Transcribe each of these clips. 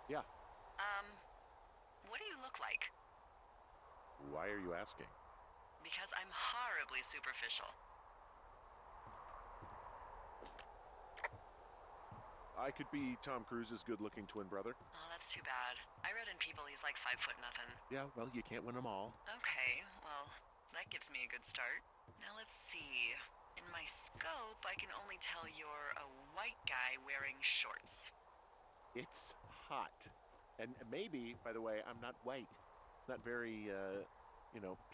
Yeah. Um, what do you look like? Why are you asking? Because I'm horribly superficial. I could be Tom Cruise's good-looking twin brother. Oh, that's too bad. I read in People he's like 5 foot nothing. Yeah, well, you can't win them all. Okay, well, that gives me a good start. Now let's see. In my scope, I can only tell you're a white guy wearing shorts. It's hot. And maybe, by the way, I'm not white. It's not very,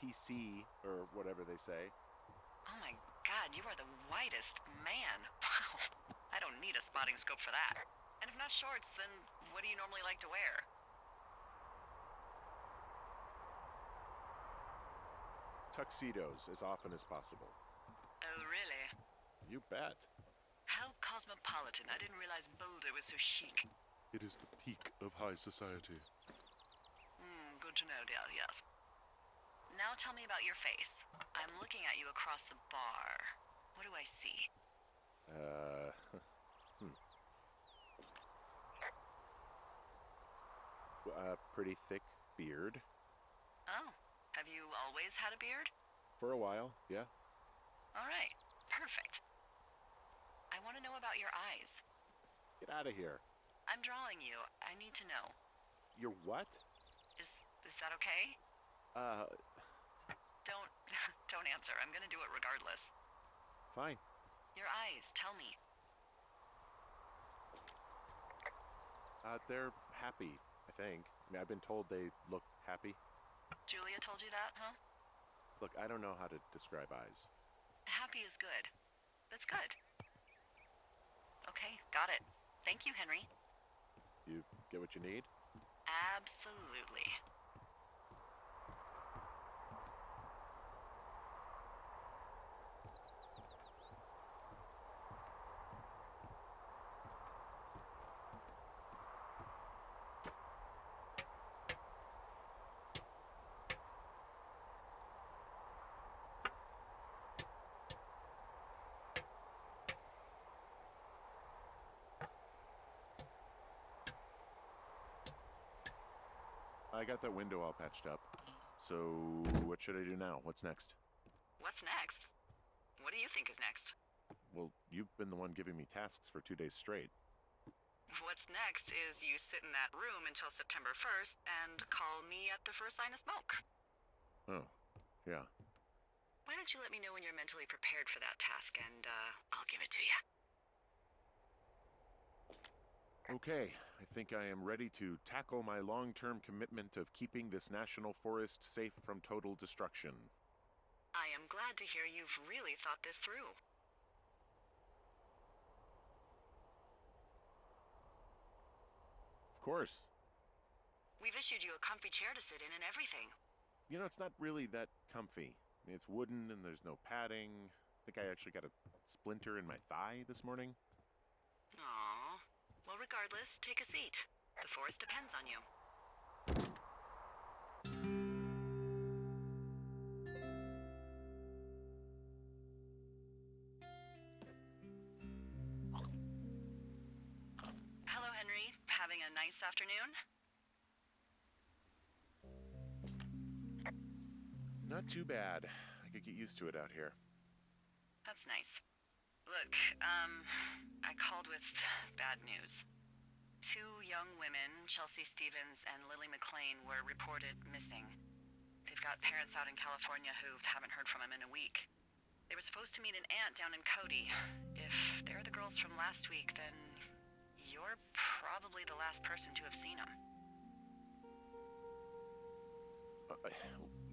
PC or whatever they say. Oh my god, you are the whitest man. Wow. I don't need a spotting scope for that. And if not shorts, then what do you normally like to wear? Tuxedos as often as possible. Oh, really? You bet. How cosmopolitan. I didn't realize Boulder was so chic. It is the peak of high society. Good to know, dear, yes. Now tell me about your face. I'm looking at you across the bar. What do I see? A pretty thick beard. Oh, have you always had a beard? For a while, yeah. All right, perfect. I want to know about your eyes. Get out of here. I'm drawing you. I need to know. You're what? Is that okay? Don't don't answer. I'm gonna do it regardless. Fine. Your eyes, tell me. They're happy, I think. I mean, I've been told they look happy. Julia told you that, huh? Look, I don't know how to describe eyes. Happy is good. That's good. Okay, got it. Thank you, Henry. You get what you need? Absolutely. I got that window all patched up. So, what should I do now? What's next? What's next? What do you think is next? Well, you've been the one giving me tasks for 2 days straight. What's next is you sit in that room until September 1st and call me at the first sign of smoke. Oh, yeah. Why don't you let me know when you're mentally prepared for that task and, I'll give it to you. Okay, I think I am ready to tackle my long-term commitment of keeping this national forest safe from total destruction. I am glad to hear you've really thought this through. Of course. We've issued you a comfy chair to sit in and everything. You know, it's not really that comfy. I mean, it's wooden and there's no padding. I think I actually got a splinter in my thigh this morning. Aww. Well, regardless, take a seat. The forest depends on you. Hello, Henry. Having a nice afternoon? Not too bad. I could get used to it out here. That's nice. Look, I called with bad news. 2 young women, Chelsea Stevens and Lily McLean, were reported missing. They've got parents out in California who haven't heard from them in a week. They were supposed to meet an aunt down in Cody. If they're the girls from last week, then you're probably the last person to have seen them.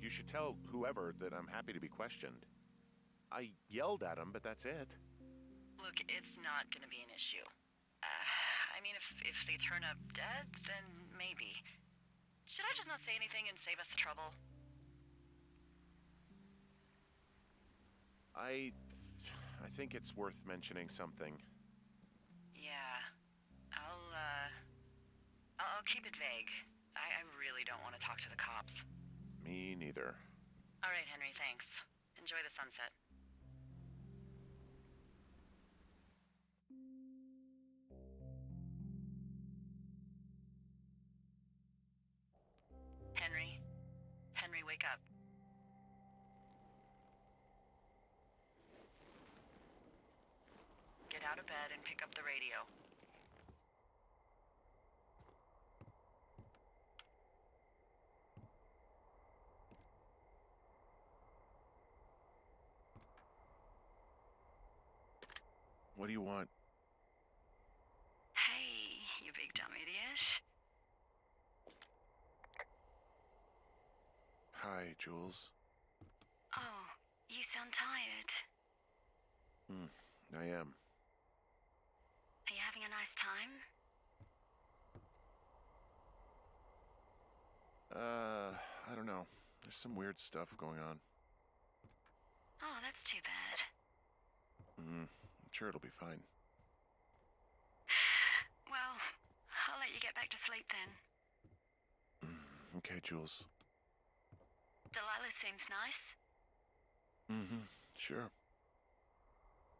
You should tell whoever that I'm happy to be questioned. I yelled at him, but that's it. Look, it's not gonna be an issue. I mean, if they turn up dead, then maybe. Should I just not say anything and save us the trouble? I think it's worth mentioning something. Yeah. I'll keep it vague. I really don't want to talk to the cops. Me neither. All right, Henry, thanks. Enjoy the sunset. out of bed and pick up the radio. What do you want? Hey, you big dumb idiot. Hi, Jules. Oh, you sound tired. I am. Are you having a nice time? I don't know. There's some weird stuff going on. Oh, that's too bad. I'm sure it'll be fine. Well, I'll let you get back to sleep then. Okay, Jules. Delilah seems nice. Sure.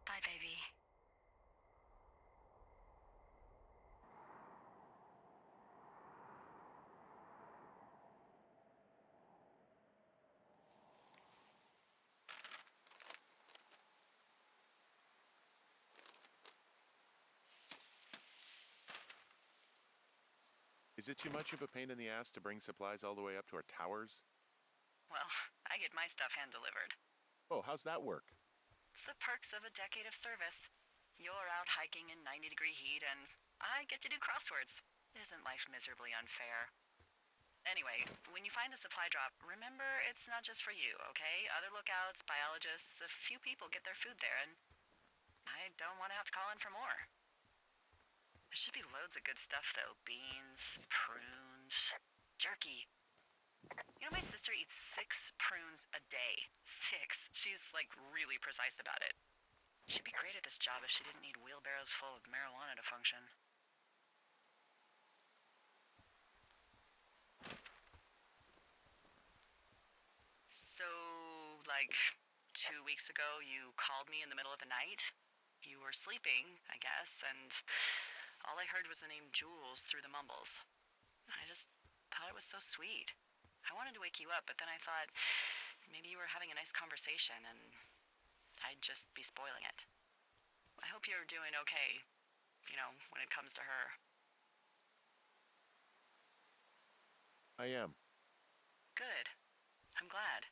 Bye, baby. Is it too much of a pain in the ass to bring supplies all the way up to our towers? Well, I get my stuff hand-delivered. Oh, how's that work? It's the perks of a decade of service. You're out hiking in 90-degree heat, and I get to do crosswords. Isn't life miserably unfair? Anyway, when you find a supply drop, remember it's not just for you, okay? Other lookouts, biologists, a few people get their food there, and I don't want to have to call in for more. There should be loads of good stuff, though. Beans, prunes, jerky. You know, my sister eats 6 prunes a day. 6. She's, like, really precise about it. She'd be great at this job if she didn't need wheelbarrows full of marijuana to function. So, like, 2 weeks ago, you called me in the middle of the night? You were sleeping, I guess, and all I heard was the name Jules through the mumbles. I just thought it was so sweet. I wanted to wake you up, but then I thought maybe you were having a nice conversation and I'd just be spoiling it. I hope you're doing okay, you know, when it comes to her. I am. Good. I'm glad.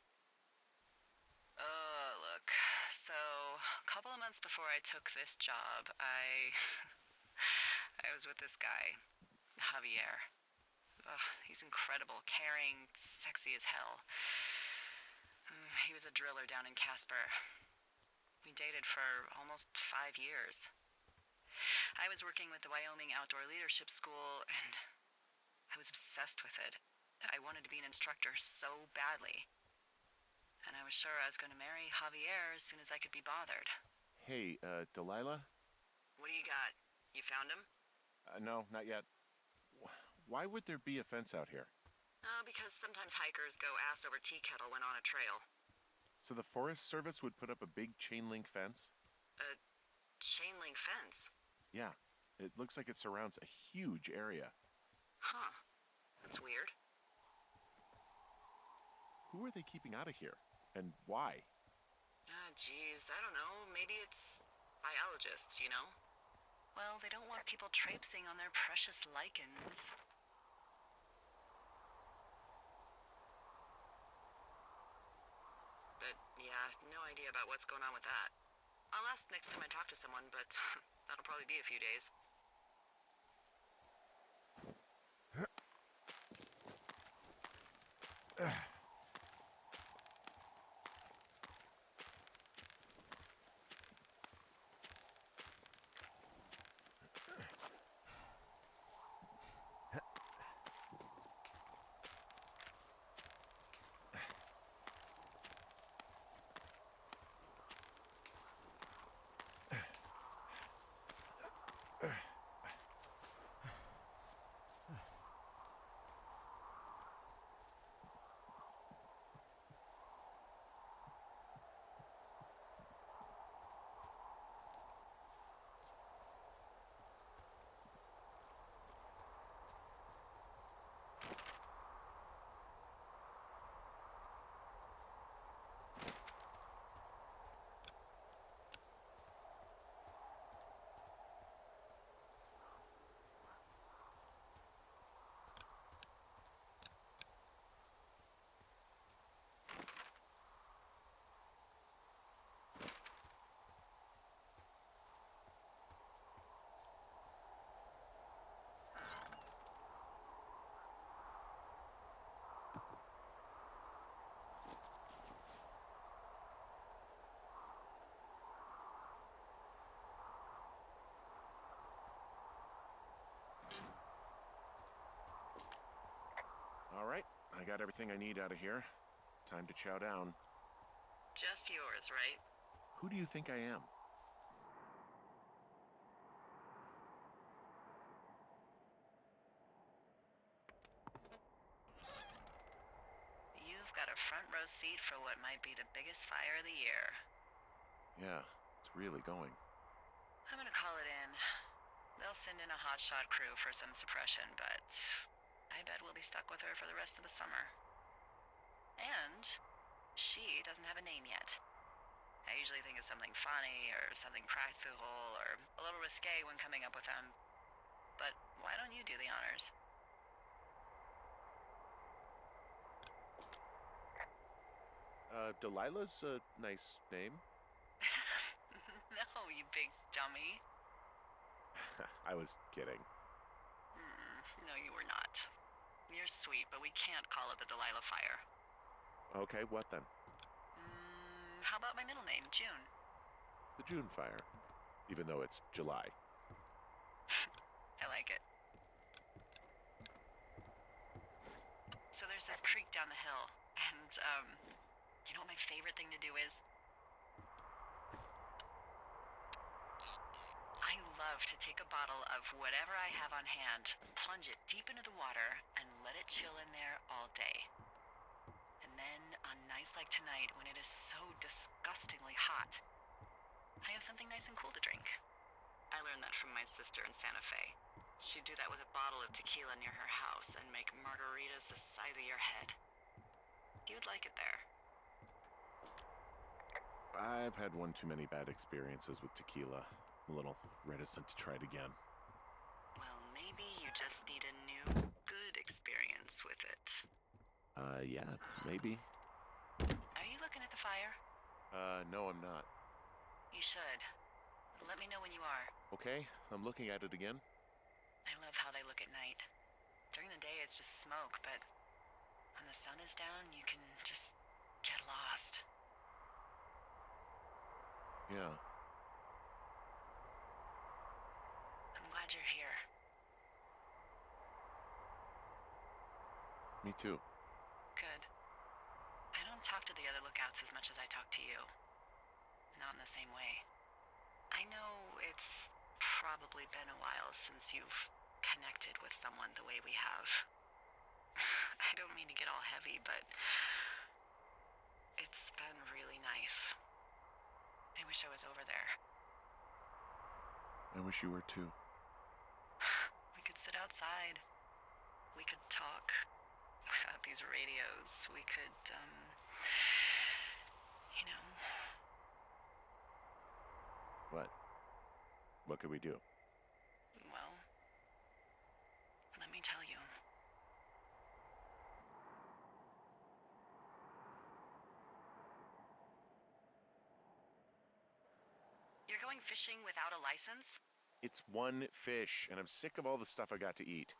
Look, so a couple of months before I took this job, I was with this guy, Javier. He's incredible, caring, sexy as hell. He was a driller down in Casper. We dated for almost 5 years. I was working with the Wyoming Outdoor Leadership School, and I was obsessed with it. I wanted to be an instructor so badly. And I was sure I was going to marry Javier as soon as I could be bothered. Hey, Delilah? What do you got? You found him? No, not yet. Why would there be a fence out here? Because sometimes hikers go ass over tea kettle when on a trail. So the Forest Service would put up a big chain link fence? A chain link fence? Yeah. It looks like it surrounds a huge area. Huh. That's weird. Who are they keeping out of here? And why? Geez, I don't know. Maybe it's biologists, you know? Well, they don't want people traipsing on their precious lichens. But, yeah, no idea about what's going on with that. I'll ask next time I talk to someone, but that'll probably be a few days. All right, I got everything I need out of here. Time to chow down. Just yours, right? Who do you think I am? You've got a front row seat for what might be the biggest fire of the year. Yeah, it's really going. I'm gonna call it in. They'll send in a hotshot crew for some suppression, but I bet we'll be stuck with her for the rest of the summer. And she doesn't have a name yet. I usually think of something funny or something practical or a little risque when coming up with them. But why don't you do the honors? Delilah's a nice name. No, you big dummy. I was kidding. No, you were not. You're sweet, but we can't call it the Delilah Fire. Okay, what then? How about my middle name, June? The June Fire, even though it's July. I like it. So there's this creek down the hill, and, you know what my favorite thing to do is? I love to take a bottle of whatever I have on hand, plunge it deep into the water, and let it chill in there all day. And then, on nights like tonight, when it is so disgustingly hot, I have something nice and cool to drink. I learned that from my sister in Santa Fe. She'd do that with a bottle of tequila near her house and make margaritas the size of your head. You'd like it there. I've had one too many bad experiences with tequila. I'm a little reticent to try it again. Well, maybe you just need a new, good experience with it. Yeah, maybe. Are you looking at the fire? No, I'm not. You should. Let me know when you are. Okay, I'm looking at it again. I love how they look at night. During the day, it's just smoke, but when the sun is down, you can just get lost. Yeah. I'm glad you're here. Me too. Good. I don't talk to the other lookouts as much as I talk to you. Not in the same way. I know it's probably been a while since you've connected with someone the way we have. I don't mean to get all heavy, but it's been really nice. I wish I was over there. I wish you were too. We could sit outside. We could talk without these radios. We could, you know. What? What could we do? Well, let me tell you. You're going fishing without a license? It's one fish, and I'm sick of all the stuff I got to eat.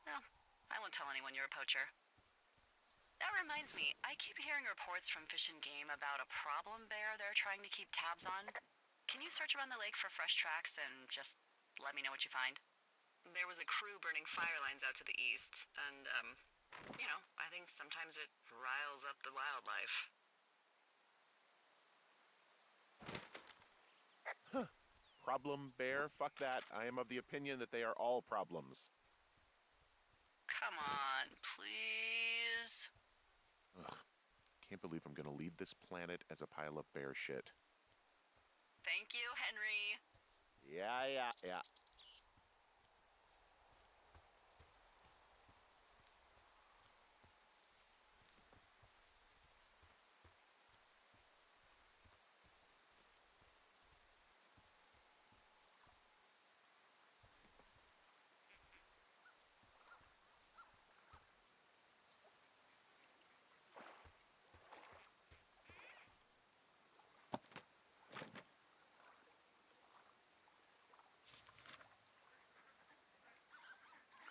Well, I won't tell anyone you're a poacher. That reminds me, I keep hearing reports from Fish and Game about a problem bear they're trying to keep tabs on. Can you search around the lake for fresh tracks and just let me know what you find? There was a crew burning fire lines out to the east, and, you know, I think sometimes it riles up the wildlife. Huh. Problem bear? Fuck that. I am of the opinion that they are all problems. Come on, please. Ugh. Can't believe I'm gonna leave this planet as a pile of bear shit. Thank you, Henry. Yeah.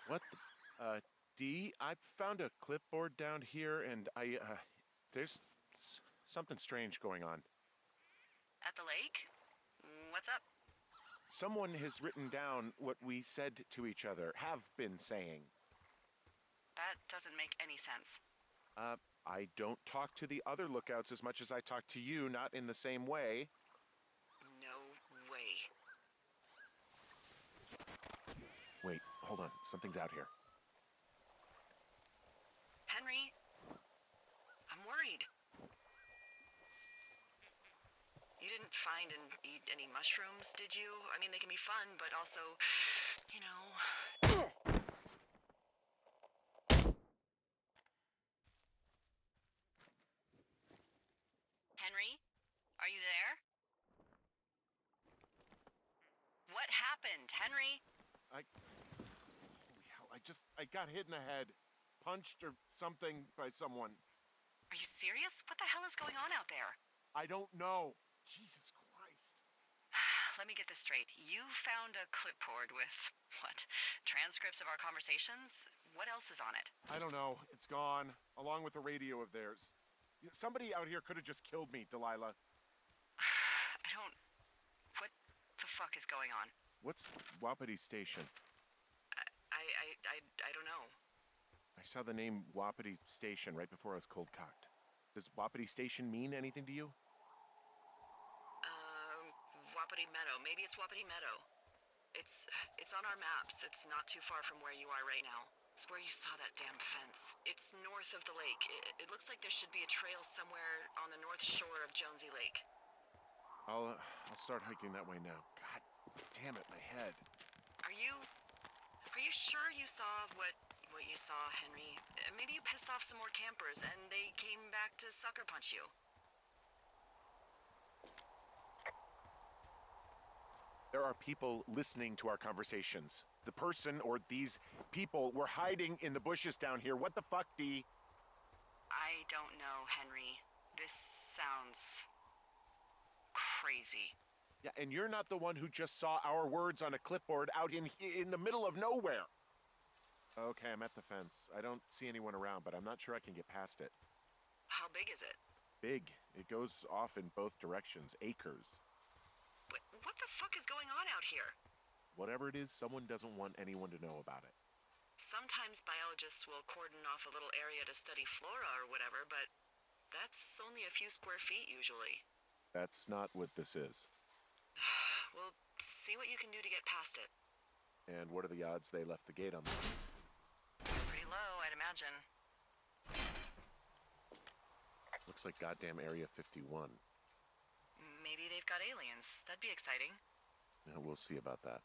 What the, Dee, I found a clipboard down here and there's something strange going on. At the lake? What's up? Someone has written down what we said to each other, have been saying. That doesn't make any sense. I don't talk to the other lookouts as much as I talk to you, not in the same way. No way. Wait, hold on. Something's out here. Henry, I'm worried. You didn't find and eat any mushrooms, did you? I mean, they can be fun, but also, you know... Henry, are you there? What happened, Henry? Holy hell, I got hit in the head. Punched or something by someone. Are you serious? What the hell is going on out there? I don't know. Jesus Christ. Let me get this straight. You found a clipboard with, what, transcripts of our conversations? What else is on it? I don't know. It's gone, along with the radio of theirs. Somebody out here could have just killed me, Delilah. What the fuck is going on? What's Wapiti Station? I don't know. I saw the name Wapiti Station right before I was cold cocked. Does Wapiti Station mean anything to you? Wapiti Meadow. Maybe it's Wapiti Meadow. It's on our maps. It's not too far from where you are right now. It's where you saw that damn fence. It's north of the lake. It looks like there should be a trail somewhere on the north shore of Jonesy Lake. I'll start hiking that way now. God damn it, my head. Are you sure you saw what you saw, Henry? Maybe you pissed off some more campers and they came back to sucker punch you. There are people listening to our conversations. The person or these people were hiding in the bushes down here. What the fuck, Dee? I don't know, Henry. This sounds crazy. Yeah, and you're not the one who just saw our words on a clipboard out in the middle of nowhere. Okay, I'm at the fence. I don't see anyone around, but I'm not sure I can get past it. How big is it? Big. It goes off in both directions. Acres. What the fuck is going on out here? Whatever it is, someone doesn't want anyone to know about it. Sometimes biologists will cordon off a little area to study flora or whatever, but that's only a few square feet usually. That's not what this is. We'll see what you can do to get past it. And what are the odds they left the gate unlocked? Pretty low, I'd imagine. Looks like goddamn Area 51. Maybe they've got aliens. That'd be exciting. Yeah, we'll see about that.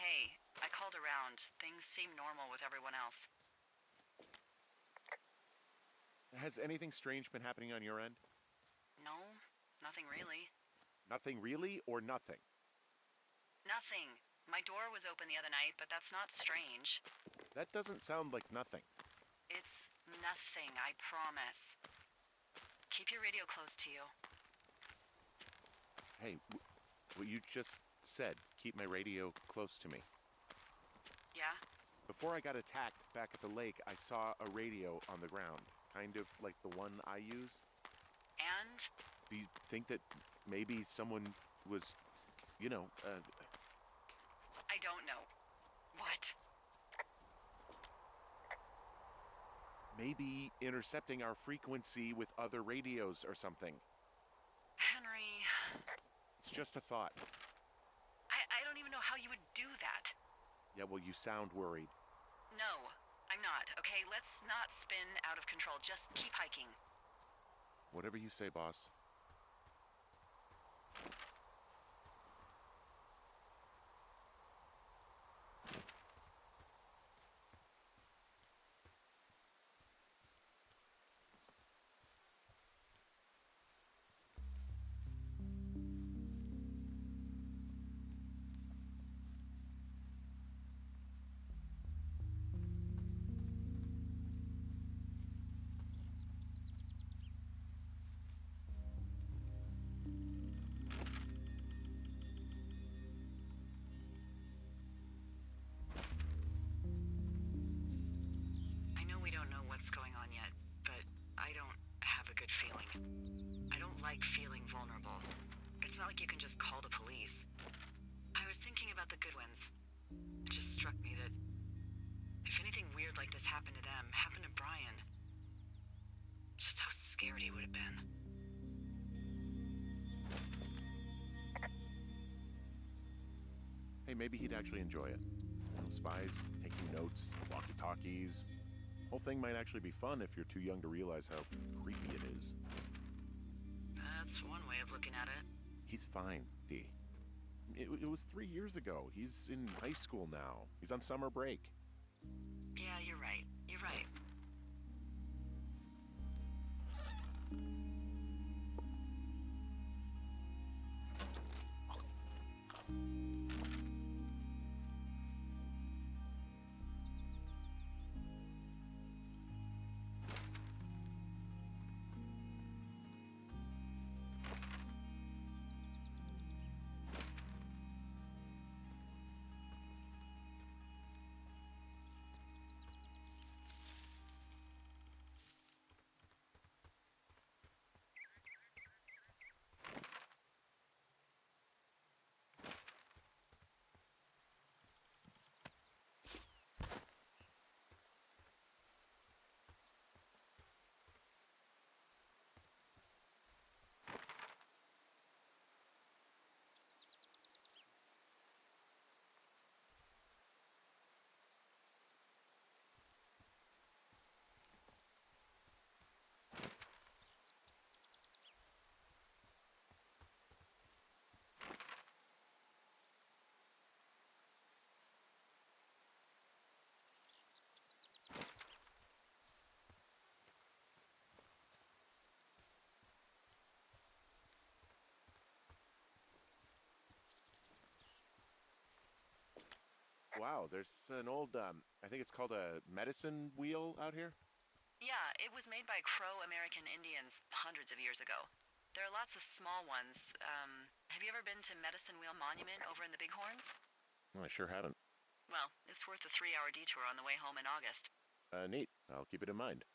Hey, I called around. Things seem normal with everyone else. Has anything strange been happening on your end? No, nothing really. Nothing really, or nothing? Nothing. My door was open the other night, but that's not strange. That doesn't sound like nothing. It's nothing, I promise. Keep your radio close to you. Hey, what you just said, keep my radio close to me. Yeah? Before I got attacked back at the lake, I saw a radio on the ground, kind of like the one I use. And? Do you think that maybe someone was, I don't know. What? maybe intercepting our frequency with other radios or something? Henry... It's just a thought. I don't even know how you would do that. Yeah, well, you sound worried. No, I'm not. Okay, let's not spin out of control. Just keep hiking. Whatever you say, boss. I know we don't know what's going on yet, but I don't have a good feeling. I don't like feeling vulnerable. It's not like you can just call the police. I was thinking about the Goodwins. It just struck me that if anything weird like this happened to them, happened to Brian, just how scared he would have been. Hey, maybe he'd actually enjoy it. Spies, taking notes, walkie-talkies. Whole thing might actually be fun if you're too young to realize how creepy it is. That's one way of looking at it. He's fine, Dee. It was 3 years ago. He's in high school now. He's on summer break. Yeah, you're right. You're right. Wow, there's an old, I think it's called a medicine wheel out here. Yeah, it was made by Crow American Indians hundreds of years ago. There are lots of small ones. Have you ever been to Medicine Wheel Monument over in the Bighorns? Well, I sure haven't. Well, it's worth a 3-hour detour on the way home in August. Neat. I'll keep it in mind.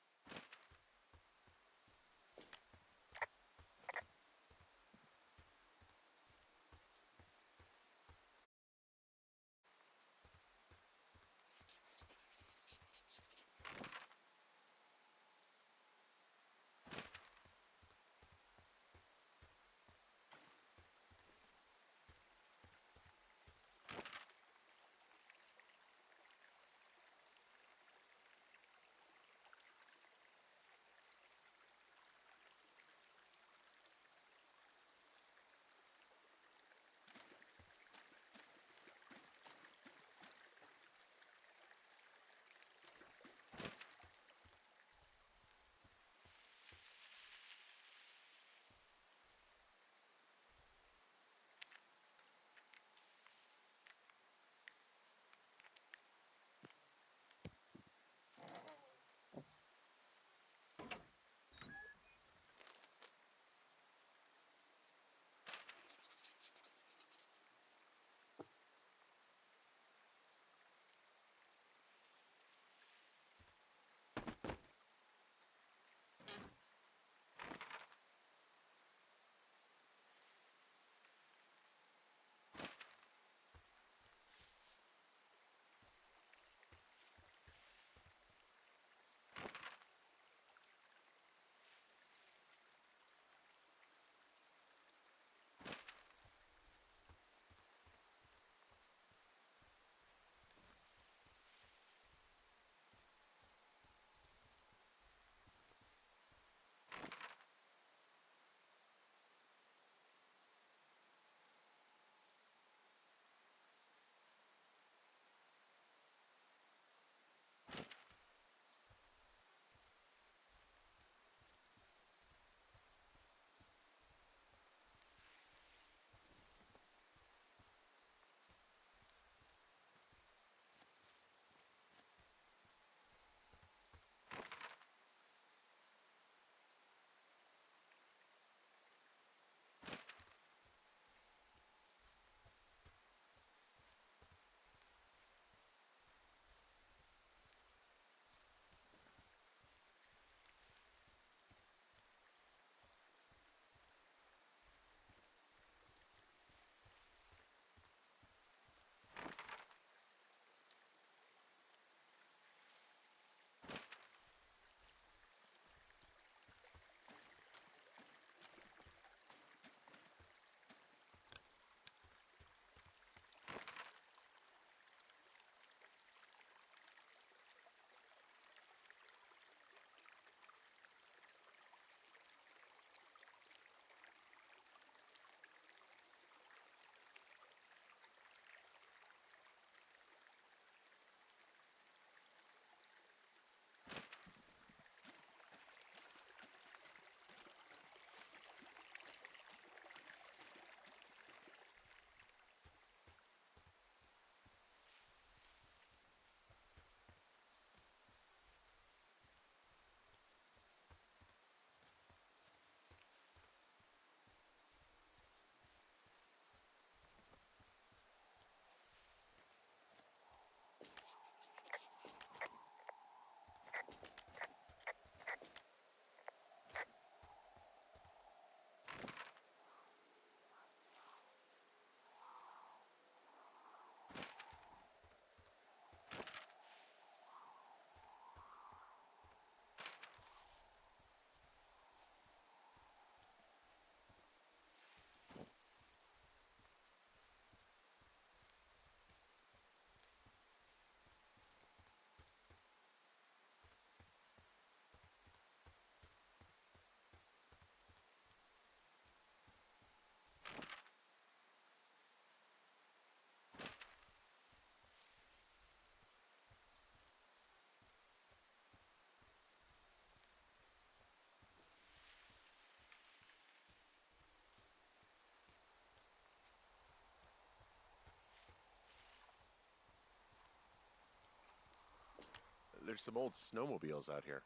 There's some old snowmobiles out here.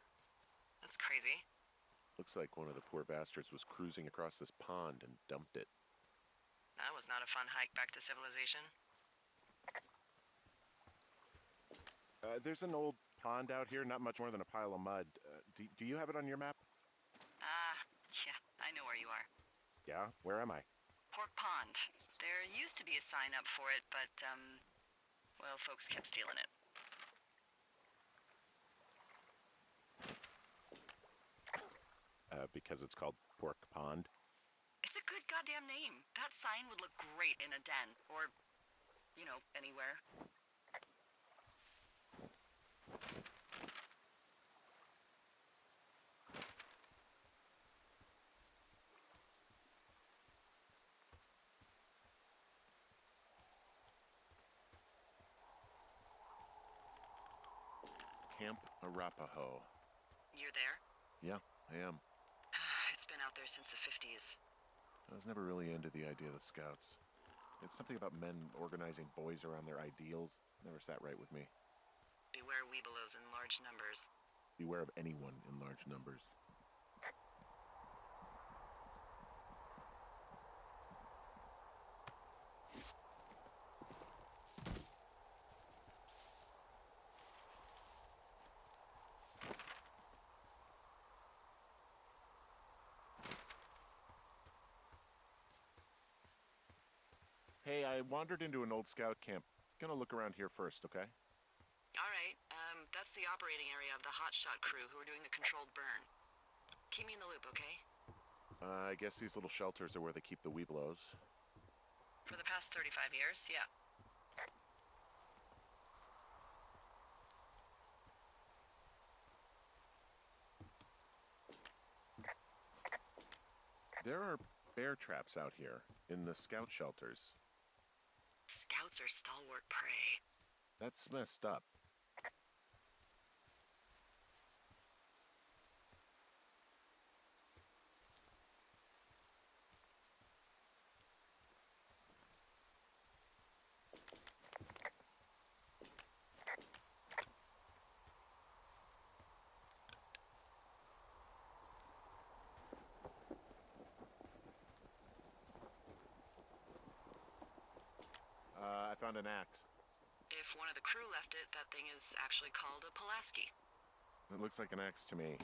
That's crazy. Looks like one of the poor bastards was cruising across this pond and dumped it. That was not a fun hike back to civilization. There's an old pond out here, not much more than a pile of mud. Do you have it on your map? Yeah, I know where you are. Yeah? Where am I? Pork Pond. There used to be a sign up for it, but, well, folks kept stealing it. Because it's called Pork Pond? It's a good goddamn name. That sign would look great in a den, or, you know, anywhere. Camp Arapaho. You're there? Yeah, I am. It's been out there since the 50s. I was never really into the idea of the Scouts. It's something about men organizing boys around their ideals. Never sat right with me. Beware weebelows in large numbers. Beware of anyone in large numbers. Hey, I wandered into an old scout camp. Gonna look around here first, okay? All right, that's the operating area of the hotshot crew who are doing the controlled burn. Keep me in the loop, okay? I guess these little shelters are where they keep the weeblos. For the past 35 years, yeah. There are bear traps out here in the scout shelters. Scouts are stalwart prey. That's messed up. I found an axe. If one of the crew left it, that thing is actually called a Pulaski. It looks like an axe to me.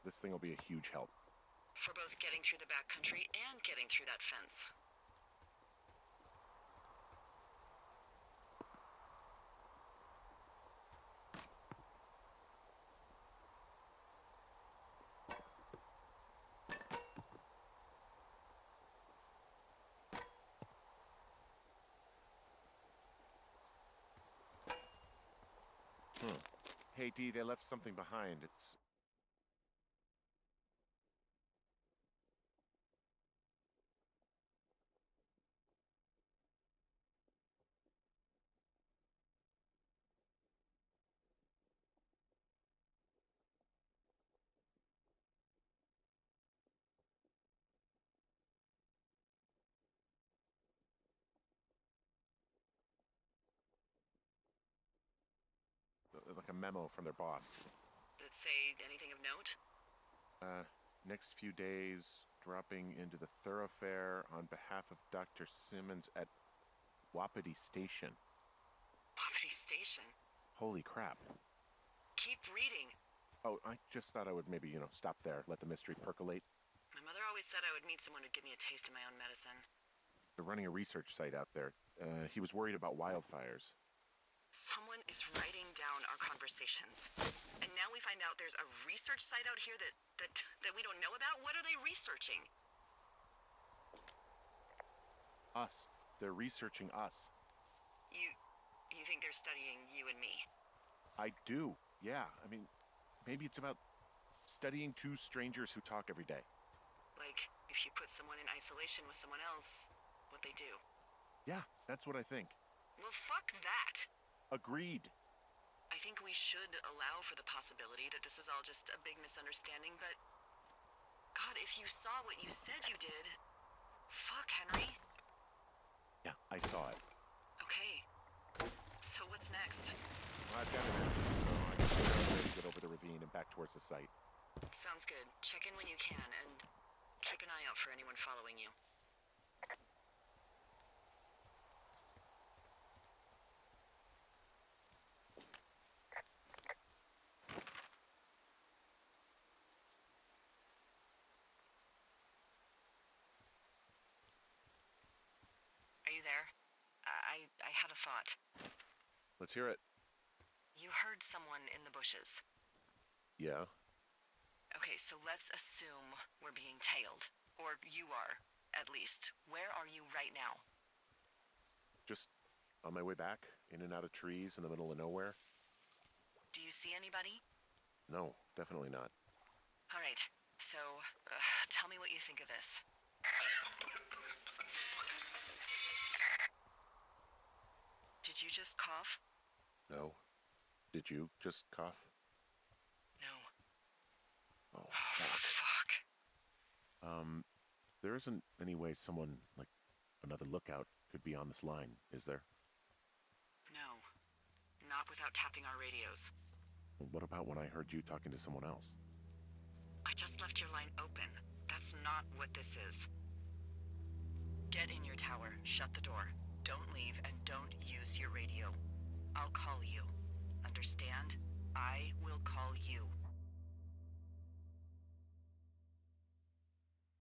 This thing will be a huge help. For both getting through the backcountry and getting through that fence. Hey, Dee, they left something behind. It's... like a memo from their boss. Did it say anything of note? Next few days, dropping into the thoroughfare on behalf of Dr. Simmons at Wapiti Station. Wapiti Station? Holy crap. Keep reading. Oh, I just thought I would maybe, stop there, let the mystery percolate. My mother always said I would meet someone who'd give me a taste of my own medicine. They're running a research site out there. He was worried about wildfires. Someone is writing down our conversations. And now we find out there's a research site out here that we don't know about? What are they researching? Us. They're researching us. You think they're studying you and me? I do, yeah. I mean, maybe it's about studying two strangers who talk every day. Like, if you put someone in isolation with someone else, what they do. Yeah, that's what I think. Well, fuck that. Agreed. I think we should allow for the possibility that this is all just a big misunderstanding, but... God, if you saw what you said you did... Fuck, Henry. Yeah, I saw it. Okay. So what's next? Well, I've got an axe, so I guess we're ready and back towards the site. Sounds good. Check in when you can, and keep an eye out for anyone following you. Are you there? I had a thought. Let's hear it. You heard someone in the bushes. Yeah? Okay, so let's assume we're being tailed. Or you are, at least. Where are you right now? Just on my way back, in and out of trees in the middle of nowhere? Do you see anybody? No, definitely not. All right, so tell me what you think of this. Did you just cough? No. Did you just cough? No. Oh, fuck. Fuck. There isn't any way someone, like, another lookout could be on this line, is there? No. Not without tapping our radios. What about when I heard you talking to someone else? I just left your line open. That's not what this is. Get in your tower, shut the door. Don't leave, and don't use your radio. I'll call you. Understand? I will call you.